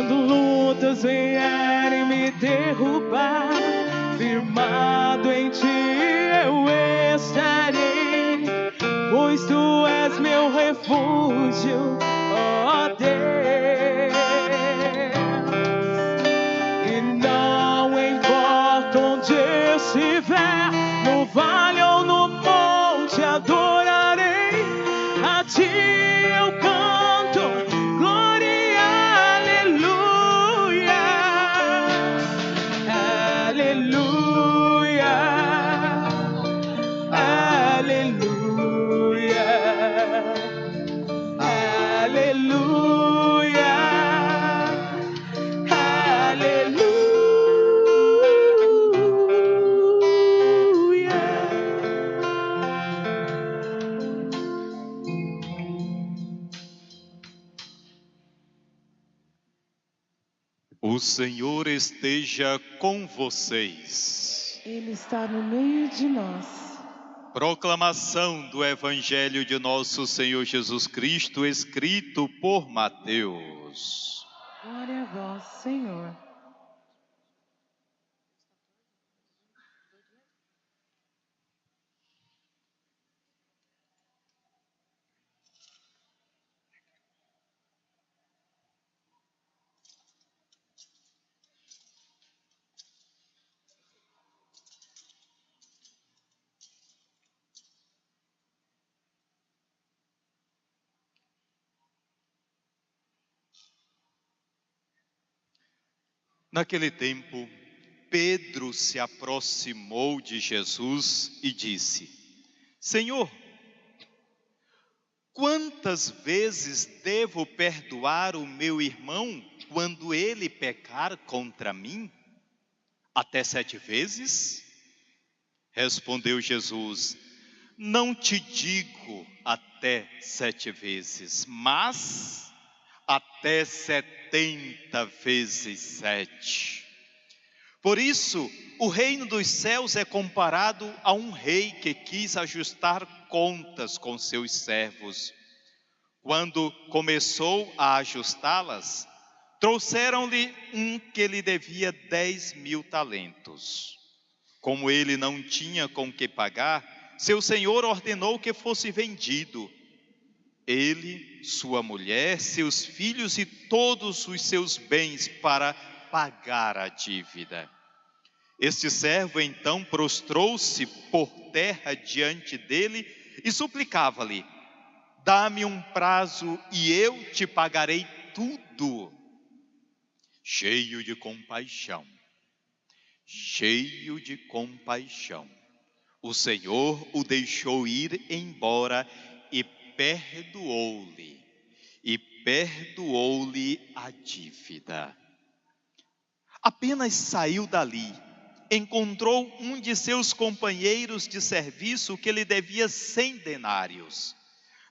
Quando lutas vierem me derrubar, firmado em ti eu estarei, pois tu és meu refúgio, ó Deus. E não importa onde eu estiver, no vale ou no monte, adorarei a ti. Eu canto glória, aleluia, aleluia, aleluia, aleluia, O Senhor esteja com vocês. Ele está no meio de nós. Proclamação do Evangelho de nosso Senhor Jesus Cristo, escrito por Mateus. Glória a vós, Senhor. Naquele tempo, Pedro se aproximou de Jesus e disse: Senhor, quantas vezes devo perdoar o meu irmão quando ele pecar contra mim? Até 7 vezes? Respondeu Jesus: Não te digo até 7 vezes, mas até 70 vezes 7. Por isso, o reino dos céus é comparado a um rei que quis ajustar contas com seus servos. Quando começou a ajustá-las, trouxeram-lhe um que lhe devia 10.000 talentos. Como ele não tinha com que pagar, seu senhor ordenou que fosse vendido. Ele, sua mulher, seus filhos e todos os seus bens para pagar a dívida. Este servo então prostrou-se por terra diante dele e suplicava-lhe: Dá-me um prazo e eu te pagarei tudo. Cheio de compaixão, o Senhor o deixou ir embora e perdoou-lhe a dívida. Apenas saiu dali, encontrou um de seus companheiros de serviço que lhe devia 100 denários.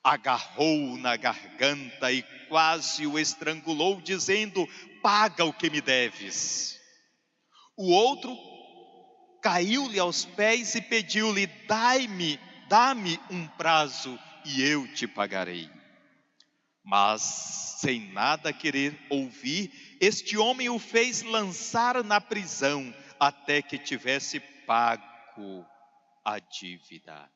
Agarrou-o na garganta e quase o estrangulou, dizendo: Paga o que me deves. O outro caiu-lhe aos pés e pediu-lhe: Dá-me um prazo e eu te pagarei. Mas, sem nada querer ouvir, este homem o fez lançar na prisão até que tivesse pago a dívida.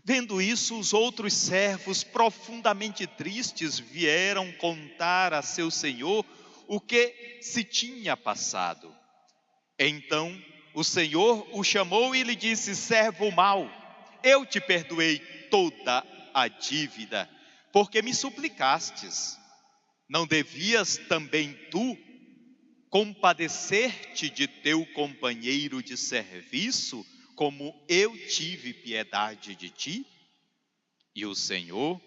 Vendo isso, os outros servos, profundamente tristes, vieram contar a seu senhor o que se tinha passado. Então o Senhor o chamou e lhe disse: Servo mau, eu te perdoei toda a dívida, porque me suplicastes. Não devias também tu compadecer-te de teu companheiro de serviço, como eu tive piedade de ti? E o Senhor,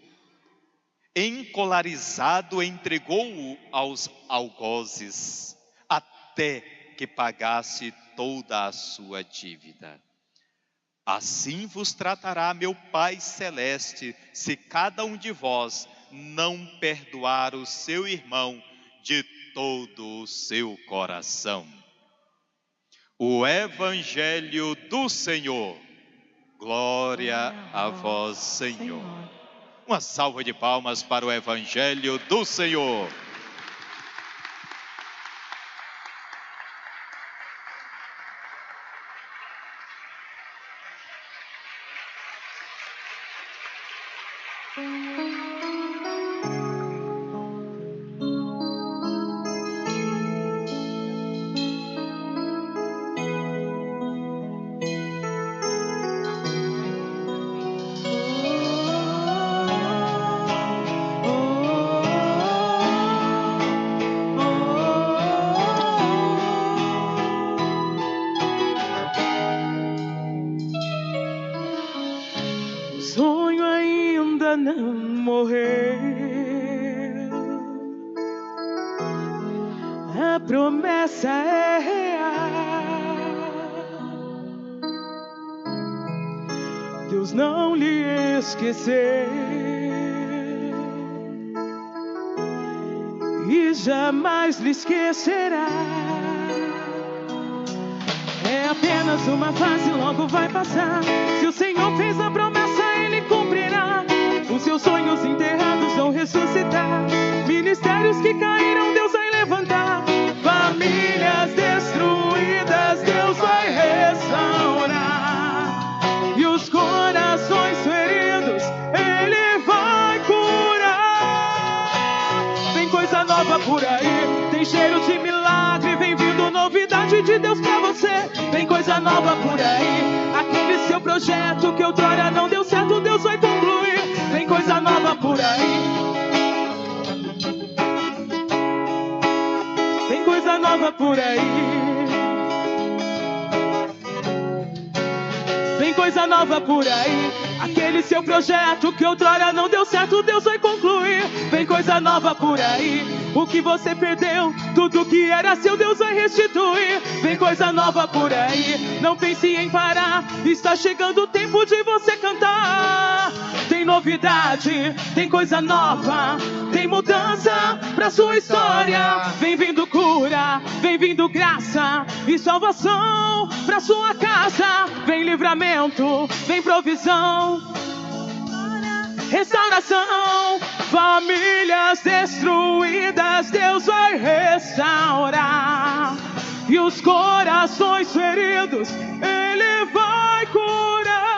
encolarizado, entregou-o aos algozes, até que pagasse toda a sua dívida. Assim vos tratará meu Pai Celeste, se cada um de vós não perdoar o seu irmão de todo o seu coração. O Evangelho do Senhor. Glória a vós, Senhor. Uma salva de palmas para o Evangelho do Senhor. O sonho ainda não morreu, a promessa é real. Deus não lhe esqueceu e jamais lhe esquecerá. É apenas uma fase, logo vai passar. Se o Senhor fez a promessa, Ele cumprirá. Os seus sonhos enterrados vão ressuscitar. Ministérios que caíram, Deus vai levantar. Famílias destruídas, Deus vai restaurar. E os corações feridos, Ele vai curar. Tem coisa nova por aí, tem cheiro de milagre, vem vindo novidade de Deus pra você. Tem coisa nova por aí, aquele seu projeto que outrora não deu certo, Deus vai concluir. Tem coisa nova por aí, tem coisa nova por aí, tem coisa nova por aí. Aquele seu projeto que outrora não deu certo, Deus vai concluir. Vem coisa nova por aí. O que você perdeu, tudo que era seu, Deus vai restituir. Vem coisa nova por aí. Não pense em parar, está chegando o tempo de você cantar. Tem novidade, tem coisa nova, tem mudança pra sua história. Vem vindo cura, vem vindo graça e salvação pra sua casa. Vem livramento, vem provisão, restauração. Famílias destruídas, Deus vai restaurar. E os corações feridos, Ele vai curar.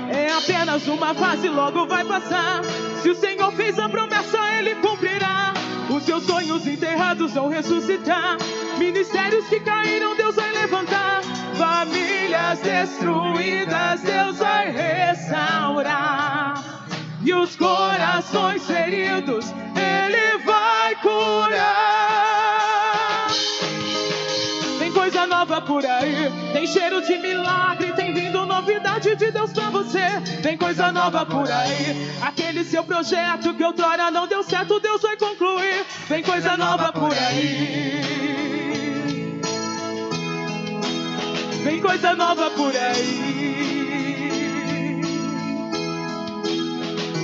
É apenas uma fase, logo vai passar. Se o Senhor fez a promessa, Ele cumprirá. Os seus sonhos enterrados vão ressuscitar. Ministérios que caíram, Deus vai levantar. Famílias destruídas, Deus vai restaurar. E os corações feridos, Ele vai curar. Tem coisa nova por aí, tem cheiro de milagre, tem vindo novidade de Deus pra você. Tem coisa nova por aí, aquele seu projeto que outrora não deu certo, Deus vai concluir. Tem coisa nova por aí, tem coisa nova por aí,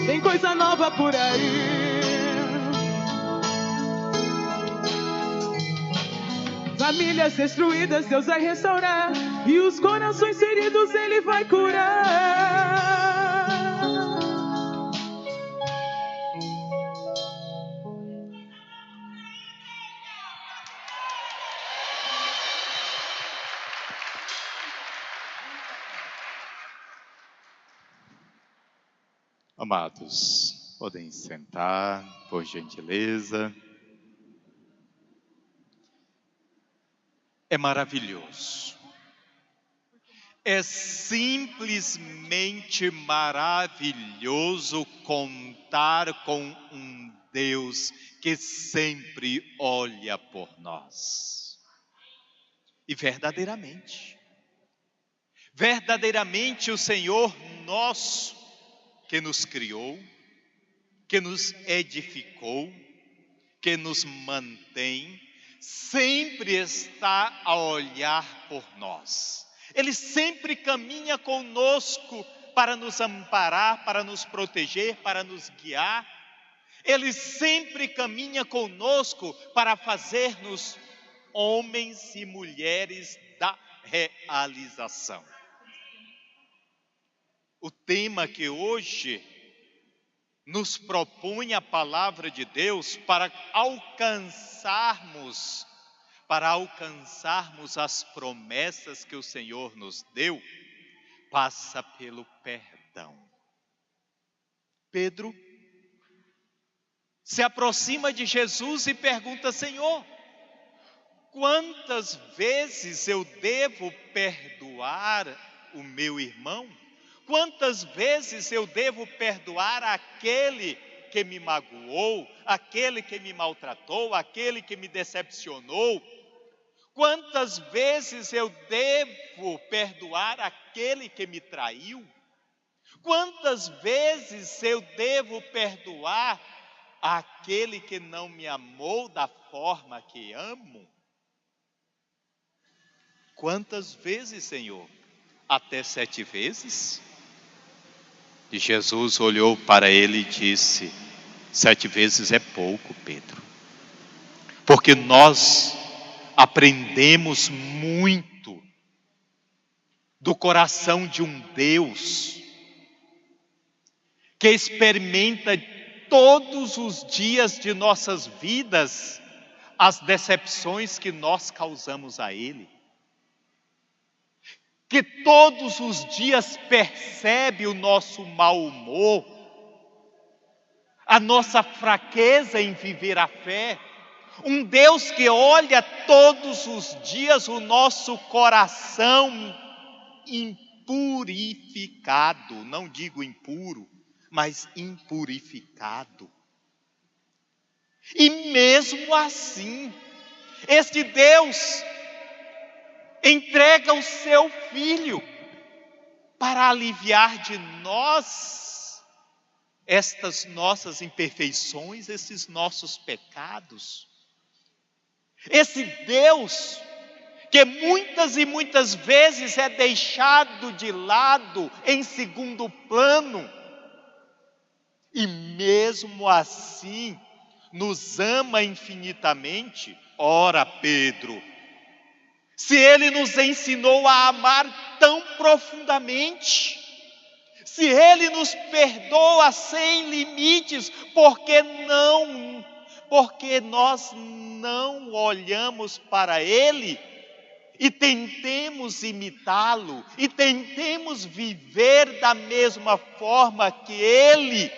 tem coisa nova por aí. Famílias destruídas, Deus vai restaurar. E os corações feridos, Ele vai curar. Amados, podem sentar, por gentileza. É maravilhoso. É simplesmente maravilhoso contar com um Deus que sempre olha por nós. E verdadeiramente o Senhor nosso, que nos criou, que nos edificou, que nos mantém, sempre está a olhar por nós. Ele sempre caminha conosco para nos amparar, para nos proteger, para nos guiar. Ele sempre caminha conosco para fazer-nos homens e mulheres da realização. O tema que hoje nos propõe a palavra de Deus para alcançarmos as promessas que o Senhor nos deu, passa pelo perdão. Pedro se aproxima de Jesus e pergunta: Senhor, quantas vezes eu devo perdoar o meu irmão? Quantas vezes eu devo perdoar aquele que me magoou, aquele que me maltratou, aquele que me decepcionou? Quantas vezes eu devo perdoar aquele que me traiu? Quantas vezes eu devo perdoar aquele que não me amou da forma que amo? Quantas vezes, Senhor? Até 7 vezes? E Jesus olhou para ele e disse: 7 vezes é pouco, Pedro. Porque nós aprendemos muito do coração de um Deus que experimenta todos os dias de nossas vidas as decepções que nós causamos a Ele. Que todos os dias percebe o nosso mau humor, a nossa fraqueza em viver a fé. Um Deus que olha todos os dias o nosso coração impurificado, não digo impuro, mas impurificado. E mesmo assim, este Deus entrega o seu Filho para aliviar de nós estas nossas imperfeições, esses nossos pecados. Esse Deus que muitas e muitas vezes é deixado de lado, em segundo plano, e mesmo assim nos ama infinitamente. Ora, Pedro, se Ele nos ensinou a amar tão profundamente, se Ele nos perdoa sem limites, porque nós não olhamos para Ele e tentemos imitá-lo, e tentemos viver da mesma forma que Ele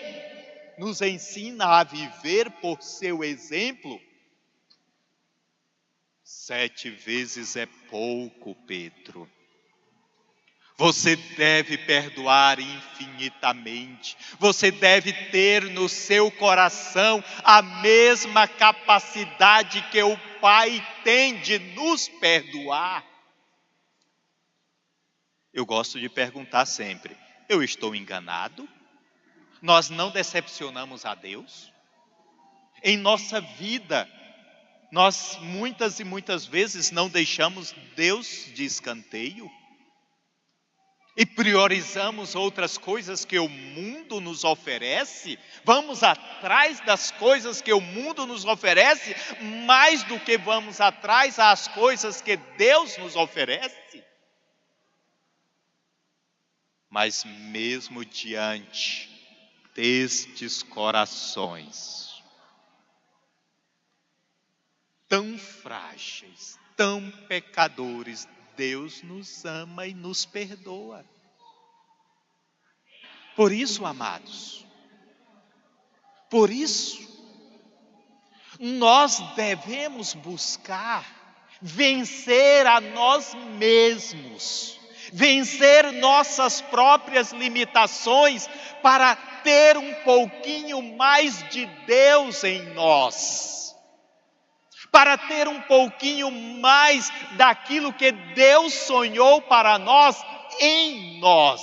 nos ensina a viver por seu exemplo? 7 vezes é pouco, Pedro. Você deve perdoar infinitamente. Você deve ter no seu coração a mesma capacidade que o Pai tem de nos perdoar. Eu gosto de perguntar sempre: eu estou enganado? Nós não decepcionamos a Deus? Em nossa vida, nós muitas e muitas vezes não deixamos Deus de escanteio? E priorizamos outras coisas que o mundo nos oferece? Vamos atrás das coisas que o mundo nos oferece, mais do que vamos atrás das coisas que Deus nos oferece? Mas mesmo diante destes corações tão frágeis, tão pecadores, Deus nos ama e nos perdoa. Por isso, amados, por isso, nós devemos buscar vencer a nós mesmos, vencer nossas próprias limitações para ter um pouquinho mais de Deus em nós, para ter um pouquinho mais daquilo que Deus sonhou para nós em nós.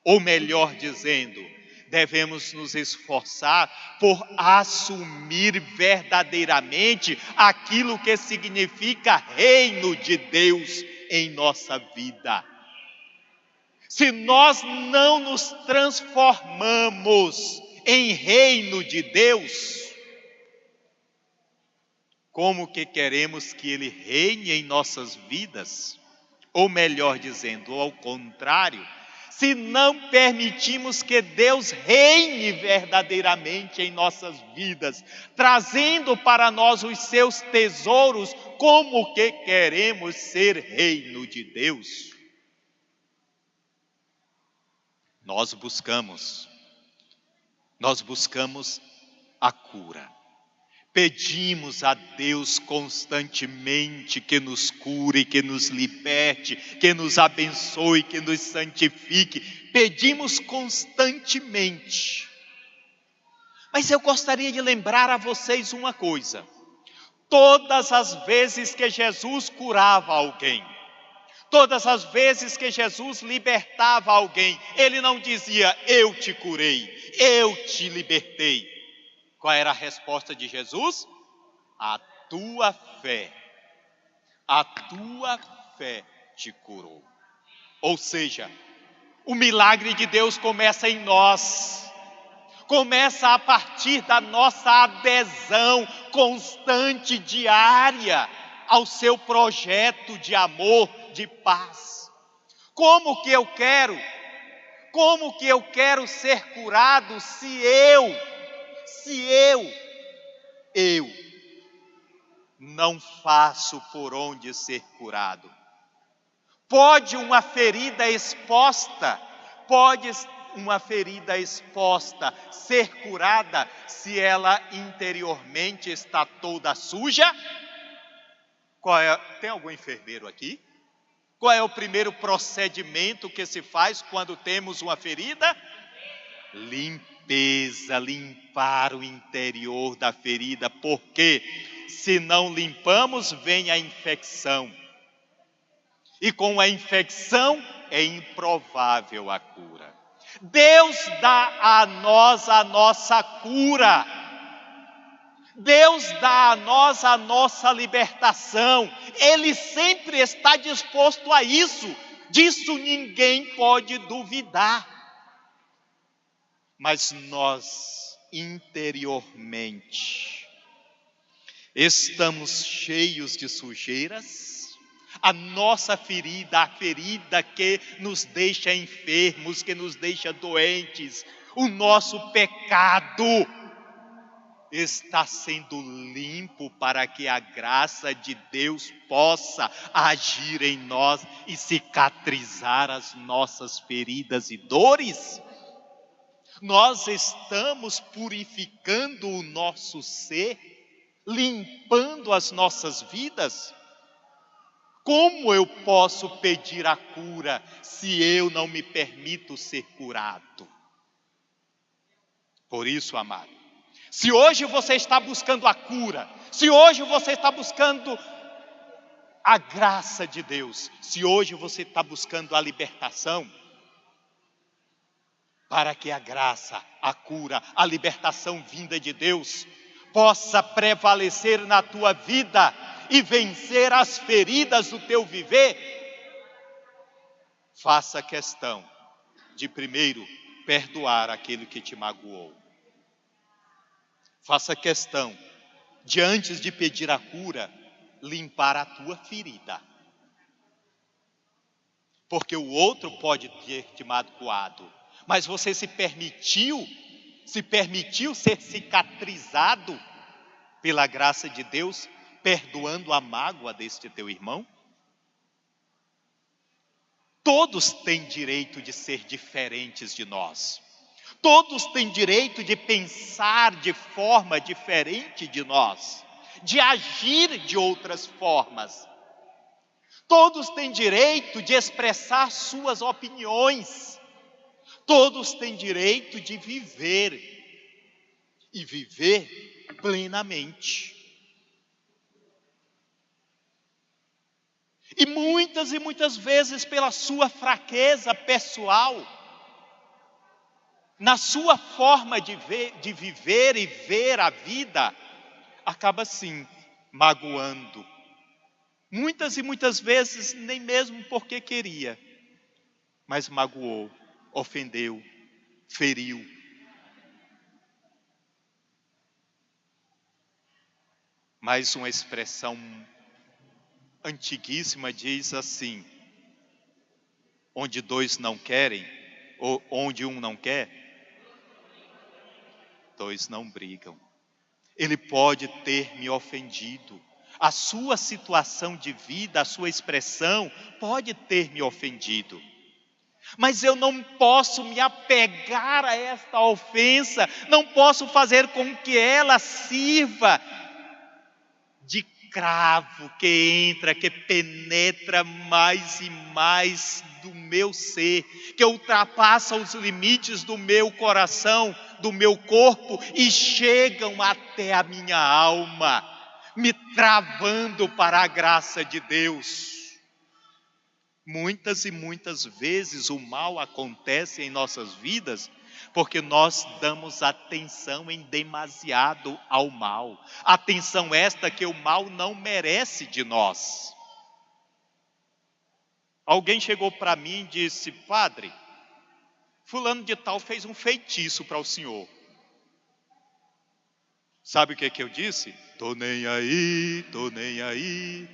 Ou melhor dizendo, devemos nos esforçar por assumir verdadeiramente aquilo que significa reino de Deus em nossa vida. Se nós não nos transformamos em reino de Deus, como que queremos que Ele reine em nossas vidas? Ou melhor dizendo, ao contrário, se não permitimos que Deus reine verdadeiramente em nossas vidas, trazendo para nós os seus tesouros, como que queremos ser reino de Deus? Nós buscamos a cura. Pedimos a Deus constantemente que nos cure, que nos liberte, que nos abençoe, que nos santifique. Pedimos constantemente. Mas eu gostaria de lembrar a vocês uma coisa. Todas as vezes que Jesus curava alguém, todas as vezes que Jesus libertava alguém, Ele não dizia, eu te curei, eu te libertei. Qual era a resposta de Jesus? A tua fé te curou. Ou seja, o milagre de Deus começa em nós. Começa a partir da nossa adesão constante, diária, ao seu projeto de amor, de paz. Como que eu quero ser curado se eu não faço por onde ser curado? Pode uma ferida exposta ser curada se ela interiormente está toda suja? Tem algum enfermeiro aqui? Qual é o primeiro procedimento que se faz quando temos uma ferida? Limpeza, limpar o interior da ferida, porque se não limpamos, vem a infecção. E com a infecção é improvável a cura. Deus dá a nós a nossa cura. Deus dá a nós a nossa libertação. Ele sempre está disposto a isso. Disso ninguém pode duvidar. Mas nós, interiormente, estamos cheios de sujeiras. A nossa ferida, a ferida que nos deixa enfermos, que nos deixa doentes, o nosso pecado está sendo limpo para que a graça de Deus possa agir em nós e cicatrizar as nossas feridas e dores. Nós estamos purificando o nosso ser, limpando as nossas vidas. Como eu posso pedir a cura se eu não me permito ser curado? Por isso, amado, se hoje você está buscando a cura, se hoje você está buscando a graça de Deus, se hoje você está buscando a libertação, para que a graça, a cura, a libertação vinda de Deus possa prevalecer na tua vida e vencer as feridas do teu viver, faça questão de primeiro perdoar aquele que te magoou. Faça questão de, antes de pedir a cura, limpar a tua ferida. Porque o outro pode ter te magoado, mas você se permitiu ser cicatrizado pela graça de Deus, perdoando a mágoa deste teu irmão? Todos têm direito de ser diferentes de nós. Todos têm direito de pensar de forma diferente de nós, de agir de outras formas. Todos têm direito de expressar suas opiniões. Todos têm direito de viver e viver plenamente. E muitas vezes, pela sua fraqueza pessoal, na sua forma de viver e ver a vida, acaba assim, magoando. Muitas vezes, nem mesmo porque queria, mas magoou, ofendeu, feriu. Mas uma expressão antiguíssima diz assim: onde dois não querem, Ou onde um não quer, dois não brigam. Ele pode ter me ofendido. A sua situação de vida, a sua expressão pode ter me ofendido. Mas eu não posso me apegar a esta ofensa, não posso fazer com que ela sirva de cravo que entra, que penetra mais e mais do meu ser, que ultrapassa os limites do meu coração, do meu corpo e chegam até a minha alma, me travando para a graça de Deus. Muitas e muitas vezes o mal acontece em nossas vidas porque nós damos atenção em demasiado ao mal. Atenção esta que o mal não merece de nós. Alguém chegou para mim e disse: padre, fulano de tal fez um feitiço para o senhor. Sabe o que eu disse? Tô nem aí.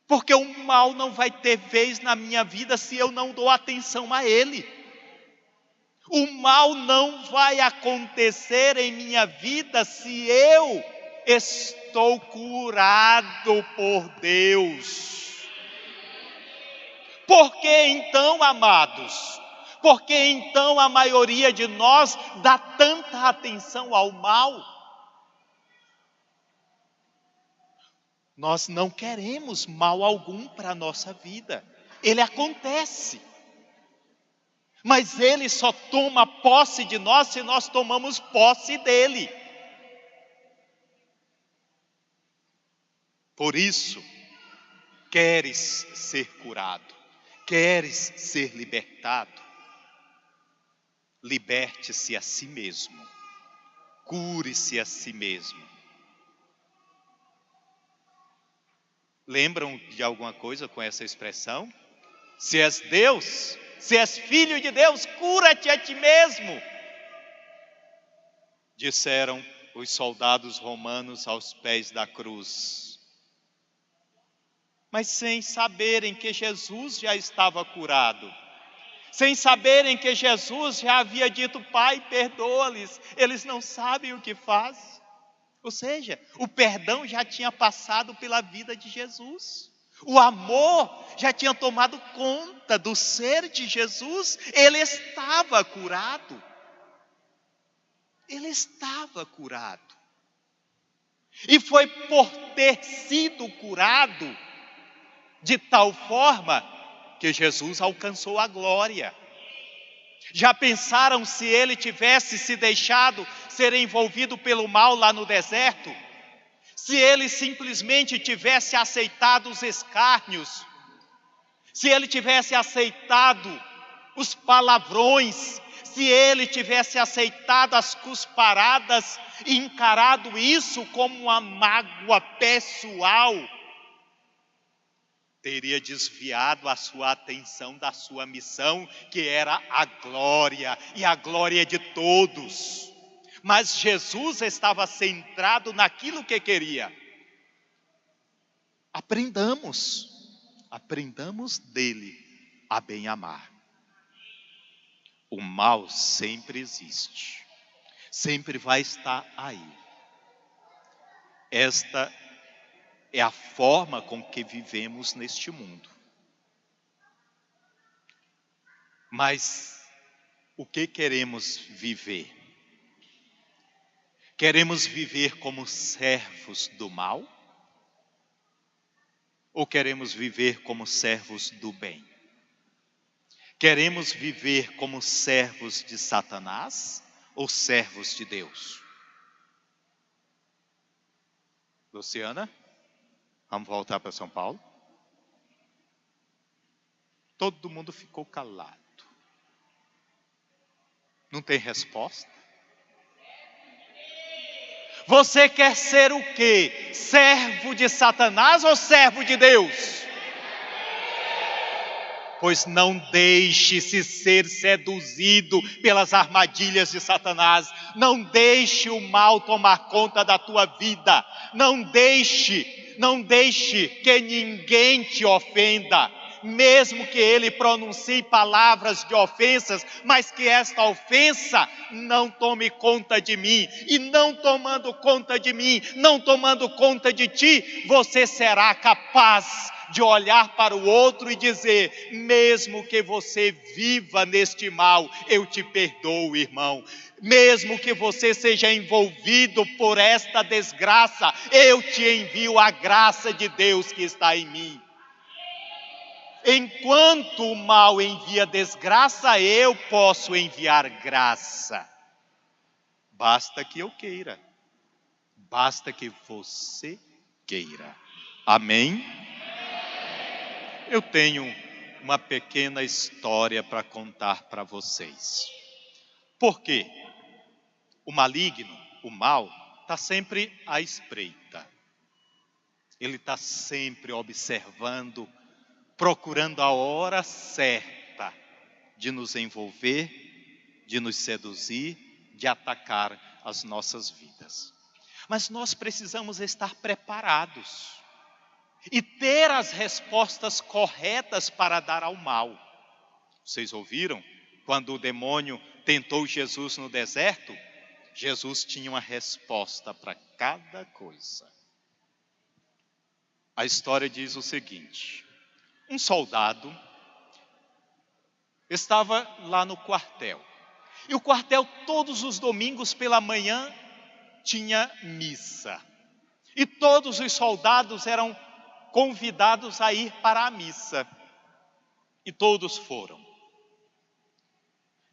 Porque o mal não vai ter vez na minha vida se eu não dou atenção a ele. O mal não vai acontecer em minha vida se eu estou curado por Deus. Por que então, amados? Por que então a maioria de nós dá tanta atenção ao mal? Nós não queremos mal algum para a nossa vida. Ele acontece. Mas ele só toma posse de nós se nós tomamos posse dele. Por isso, queres ser curado, queres ser libertado, liberte-se a si mesmo, cure-se a si mesmo. Lembram de alguma coisa com essa expressão? Se és Deus, se és filho de Deus, cura-te a ti mesmo. Disseram os soldados romanos aos pés da cruz. Mas sem saberem que Jesus já estava curado. Sem saberem que Jesus já havia dito: Pai, perdoa-lhes, eles não sabem o que fazem. Ou seja, o perdão já tinha passado pela vida de Jesus. O amor já tinha tomado conta do ser de Jesus. Ele estava curado. Ele estava curado. E foi por ter sido curado de tal forma que Jesus alcançou a glória. Já pensaram se ele tivesse se deixado ser envolvido pelo mal lá no deserto? Se ele simplesmente tivesse aceitado os escárnios? Se ele tivesse aceitado os palavrões? Se ele tivesse aceitado as cusparadas e encarado isso como uma mágoa pessoal? Teria desviado a sua atenção da sua missão, que era a glória, e a glória de todos. Mas Jesus estava centrado naquilo que queria. Aprendamos dele a bem amar. O mal sempre existe, sempre vai estar aí. Esta é a forma com que vivemos neste mundo. Mas o que queremos viver? Queremos viver como servos do mal? Ou queremos viver como servos do bem? Queremos viver como servos de Satanás ou servos de Deus? Luciana? Vamos voltar para São Paulo? Todo mundo ficou calado. Não tem resposta? Você quer ser o quê? Servo de Satanás ou servo de Deus? Pois não deixe-se ser seduzido pelas armadilhas de Satanás. Não deixe o mal tomar conta da tua vida. Não deixe que ninguém te ofenda. mesmo que ele pronuncie palavras de ofensas, mas que esta ofensa não tome conta de mim, e não tomando conta de mim, não tomando conta de ti, você será capaz de olhar para o outro e dizer: mesmo que você viva neste mal, eu te perdoo, irmão. Mesmo que você seja envolvido por esta desgraça, eu te envio a graça de Deus que está em mim. Enquanto o mal envia desgraça, eu posso enviar graça. Basta que eu queira. Basta que você queira. Amém? Eu tenho uma pequena história para contar para vocês. Por quê? O maligno, o mal, está sempre à espreita. Ele está sempre observando, procurando a hora certa de nos envolver, de nos seduzir, de atacar as nossas vidas. Mas nós precisamos estar preparados e ter as respostas corretas para dar ao mal. Vocês ouviram? Quando o demônio tentou Jesus no deserto, Jesus tinha uma resposta para cada coisa. A história diz o seguinte: um soldado estava lá no quartel. E o quartel, todos os domingos pela manhã, tinha missa. E todos os soldados eram convidados a ir para a missa. E todos foram.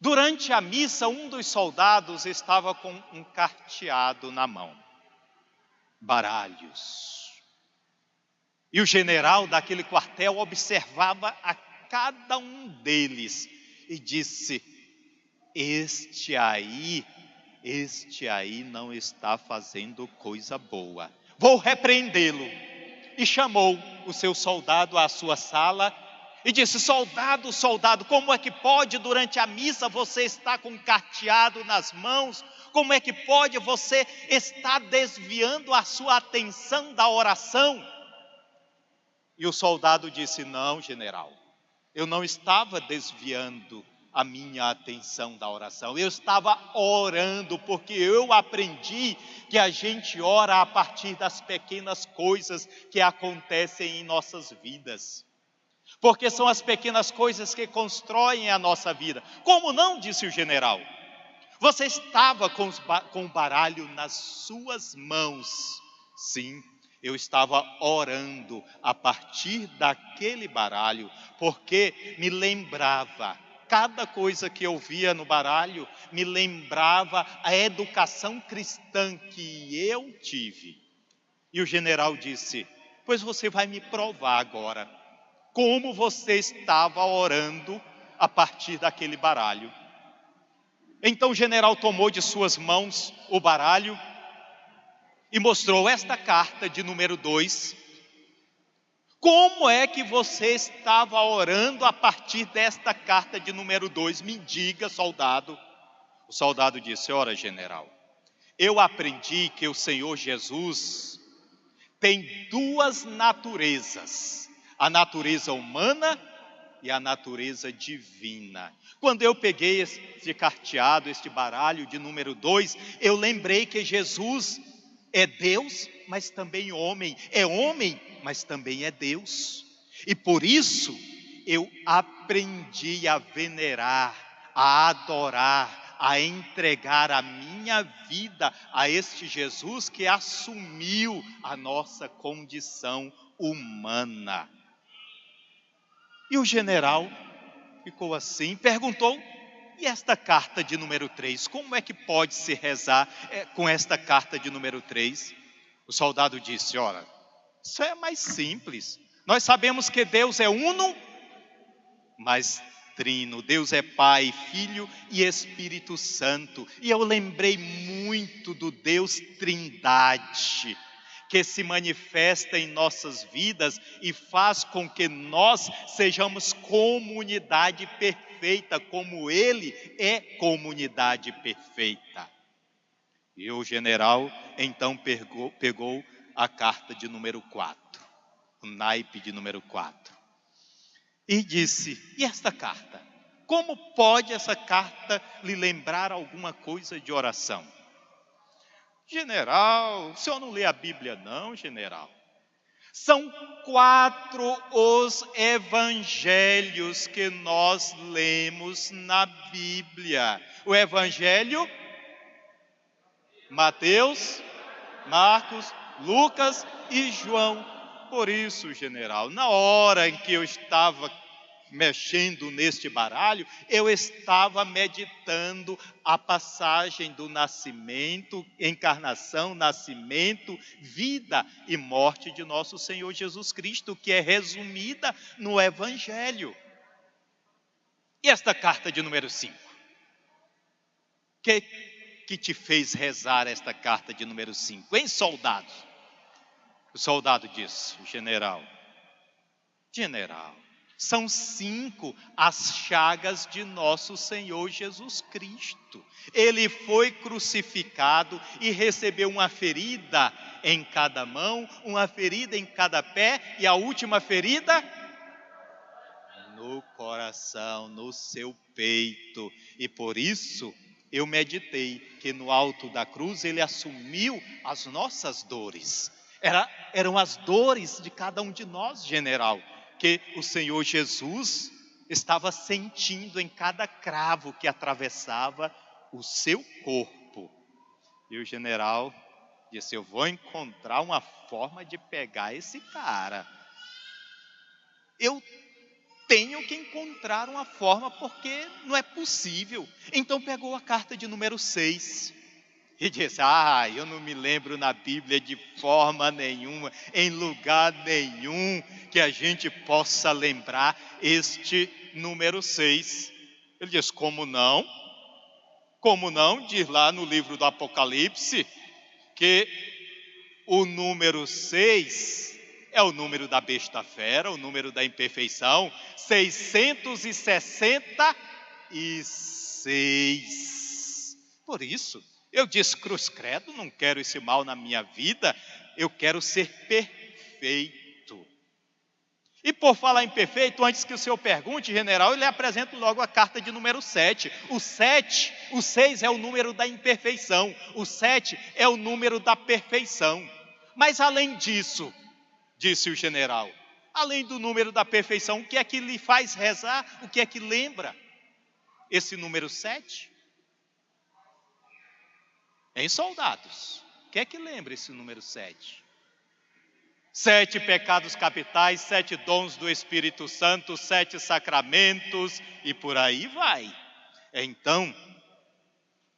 Durante a missa, um dos soldados estava com um carteado na mão. Baralhos. E o general daquele quartel observava a cada um deles e disse: este aí não está fazendo coisa boa. Vou repreendê-lo. E chamou o seu soldado à sua sala e disse: soldado, como é que pode durante a missa você estar com um carteado nas mãos? Como é que pode você estar desviando a sua atenção da oração? E o soldado disse: não, general, eu não estava desviando a minha atenção da oração, eu estava orando, porque eu aprendi que a gente ora a partir das pequenas coisas que acontecem em nossas vidas. Porque são as pequenas coisas que constroem a nossa vida. Como não, disse o general. Você estava com o baralho nas suas mãos. Sim, eu estava orando a partir daquele baralho, porque me lembrava, cada coisa que eu via no baralho, me lembrava a educação cristã que eu tive. E o general disse: pois você vai me provar agora como você estava orando a partir daquele baralho. Então o general tomou de suas mãos o baralho e mostrou esta carta de número 2. Como é que você estava orando a partir desta carta de número 2? Me diga, soldado. O soldado disse: ora, general, eu aprendi que o Senhor Jesus tem duas naturezas: a natureza humana e a natureza divina. Quando eu peguei este carteado, este baralho de número 2, eu lembrei que Jesus é Deus, mas também homem. É homem, mas também é Deus. E por isso eu aprendi a venerar, a adorar, a entregar a minha vida a este Jesus que assumiu a nossa condição humana. E o general ficou assim, perguntou: e esta carta de número 3, como é que pode se rezar com esta carta de número 3? O soldado disse: ora, isso é mais simples. Nós sabemos que Deus é uno, mas trino. Deus é Pai, Filho e Espírito Santo. E eu lembrei muito do Deus Trindade, que se manifesta em nossas vidas e faz com que nós sejamos comunidade perfeita, como Ele é comunidade perfeita. E o general então pegou a carta de número 4, o naipe de número 4. e disse: e esta carta? Como pode essa carta lhe lembrar alguma coisa de oração? General, o senhor não lê a Bíblia não, general? São 4 os evangelhos que nós lemos na Bíblia. O evangelho, Mateus, Marcos, Lucas e João. Por isso, general, na hora em que eu estava mexendo neste baralho, eu estava meditando a passagem do nascimento, encarnação, nascimento, vida e morte de nosso Senhor Jesus Cristo, que é resumida no Evangelho. E esta carta de número 5? Que te fez rezar esta carta de número 5, hein, soldado? O soldado disse: general, são 5 as chagas de nosso Senhor Jesus Cristo. Ele foi crucificado e recebeu uma ferida em cada mão, uma ferida em cada pé, e a última ferida no coração, no seu peito. E por isso eu meditei que no alto da cruz ele assumiu as nossas dores. Eram as dores de cada um de nós, general, que o Senhor Jesus estava sentindo em cada cravo que atravessava o seu corpo. E o general disse: eu vou encontrar uma forma de pegar esse cara. Eu tenho que encontrar uma forma, porque não é possível. Então pegou a carta de número 6 e disse: eu não me lembro na Bíblia de forma nenhuma, em lugar nenhum, que a gente possa lembrar este número 6. Ele diz: como não? Como não? Diz lá no livro do Apocalipse que o número 6 é o número da besta fera, o número da imperfeição, 666. Por isso, eu disse: cruz credo, não quero esse mal na minha vida, eu quero ser perfeito. E por falar em perfeito, antes que o senhor pergunte, general, eu lhe apresento logo a carta de número 7. O 6 é o número da imperfeição, o 7 é o número da perfeição. Mas além disso, disse o general, além do número da perfeição, o que é que lhe faz rezar? O que é que lembra esse número 7? Em soldados, o que é que lembra esse número 7? 7 pecados capitais, 7 dons do Espírito Santo, 7 sacramentos e por aí vai. Então,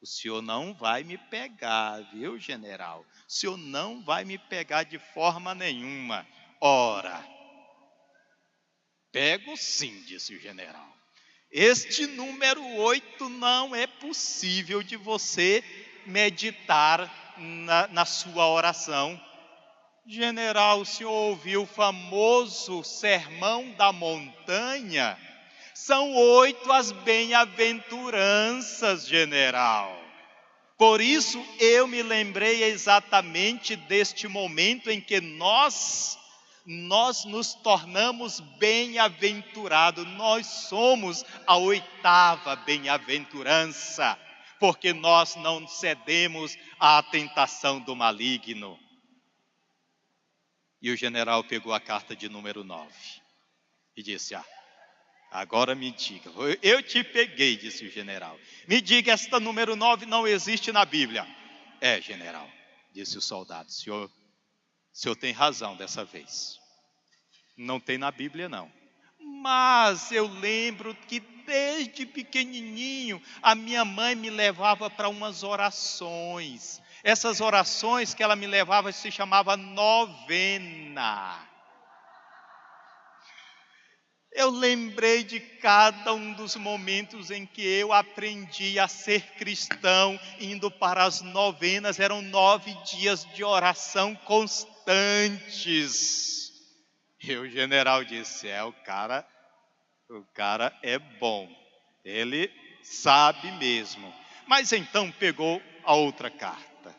o senhor não vai me pegar, viu, general? O senhor não vai me pegar de forma nenhuma. Ora, pego sim, disse o general. Este número 8 não é possível de você meditar na sua oração. General, o senhor ouviu o famoso sermão da montanha? São 8 as bem-aventuranças, general. Por isso eu me lembrei exatamente deste momento em que nós nos tornamos bem-aventurados. Nós somos a 8ª bem-aventurança, porque nós não cedemos à tentação do maligno. E o general pegou a carta de número 9 e disse: agora me diga, eu te peguei, disse o general. Me diga, esta número 9 não existe na Bíblia. É, general, disse o soldado, o senhor tem razão dessa vez. Não tem na Bíblia não. Mas eu lembro que desde pequenininho a minha mãe me levava para umas orações. Essas orações que ela me levava se chamava novena. Eu lembrei de cada um dos momentos em que eu aprendi a ser cristão, indo para as novenas. Eram 9 dias de oração constantes. E o general disse: o cara é bom, ele sabe mesmo. Mas então pegou a outra carta,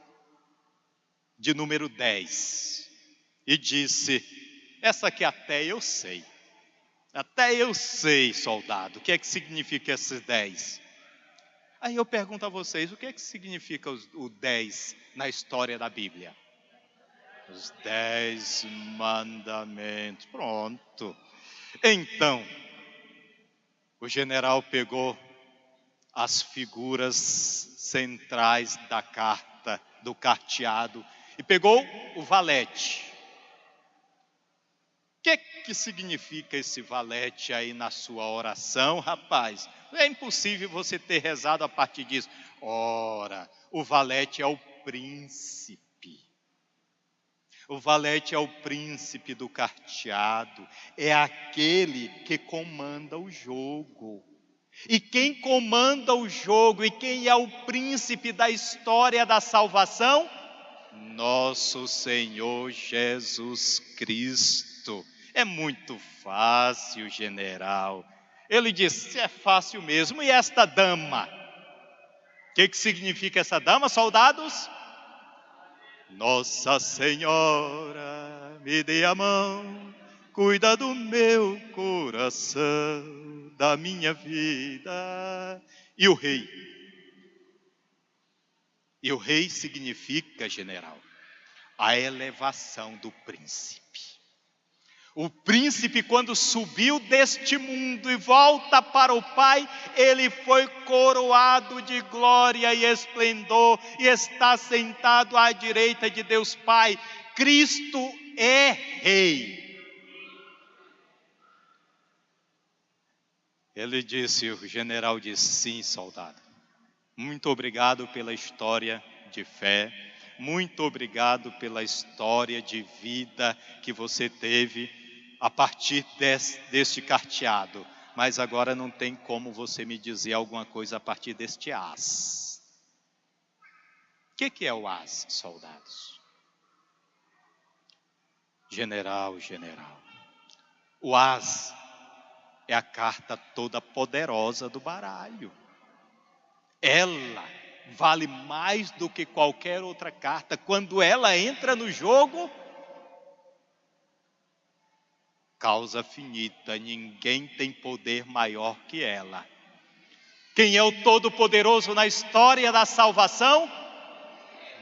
de número 10, e disse: essa aqui até eu sei. Até eu sei, soldado, o que é que significa esses 10. Aí eu pergunto a vocês, o que é que significa o 10 na história da Bíblia? Os 10 mandamentos. Pronto. Então, o general pegou as figuras centrais da carta, do carteado, e pegou o valete. O que significa esse valete aí na sua oração, rapaz? É impossível você ter rezado a partir disso. Ora, o valete é o príncipe. O valete é o príncipe do carteado. É aquele que comanda o jogo. E quem comanda o jogo e quem é o príncipe da história da salvação? Nosso Senhor Jesus Cristo. É muito fácil, general. Ele disse, é fácil mesmo. E esta dama? O que significa essa dama, soldados? Nossa Senhora, me dê a mão, cuida do meu coração, da minha vida. E o rei? E o rei significa, general, a elevação do príncipe. O príncipe, quando subiu deste mundo e volta para o Pai, ele foi coroado de glória e esplendor e está sentado à direita de Deus Pai. Cristo é Rei. Ele disse, o general disse, sim, soldado. Muito obrigado pela história de fé. Muito obrigado pela história de vida que você teve a partir deste carteado. Mas agora não tem como você me dizer alguma coisa a partir deste as. O que é o as, soldados? General. O as é a carta toda poderosa do baralho. Ela vale mais do que qualquer outra carta. Quando ela entra no jogo, causa finita, ninguém tem poder maior que ela. Quem é o Todo-Poderoso na história da salvação?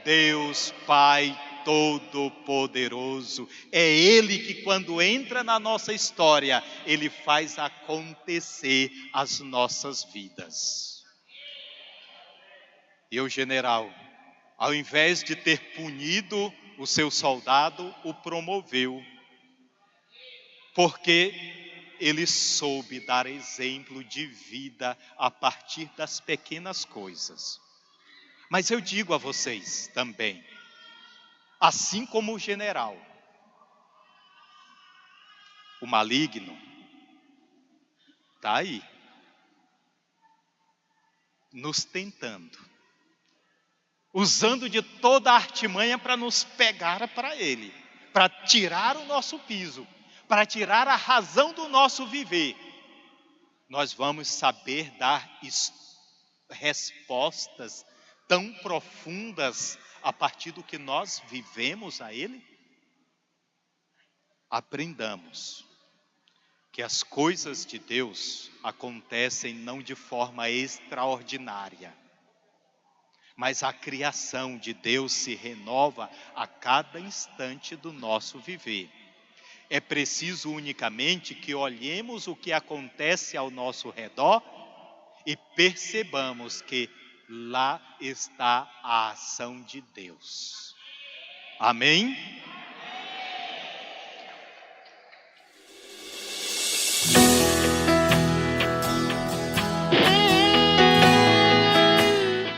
Deus Pai Todo-Poderoso. É Ele que, quando entra na nossa história, Ele faz acontecer as nossas vidas. E o general, ao invés de ter punido o seu soldado, o promoveu. Porque ele soube dar exemplo de vida a partir das pequenas coisas. Mas eu digo a vocês também, assim como o general, o maligno está aí, nos tentando, usando de toda a artimanha para nos pegar para ele, para tirar o nosso piso, para tirar a razão do nosso viver. Nós vamos saber dar respostas tão profundas a partir do que nós vivemos a Ele? Aprendamos que as coisas de Deus acontecem não de forma extraordinária, mas a criação de Deus se renova a cada instante do nosso viver. É preciso unicamente que olhemos o que acontece ao nosso redor e percebamos que lá está a ação de Deus. Amém?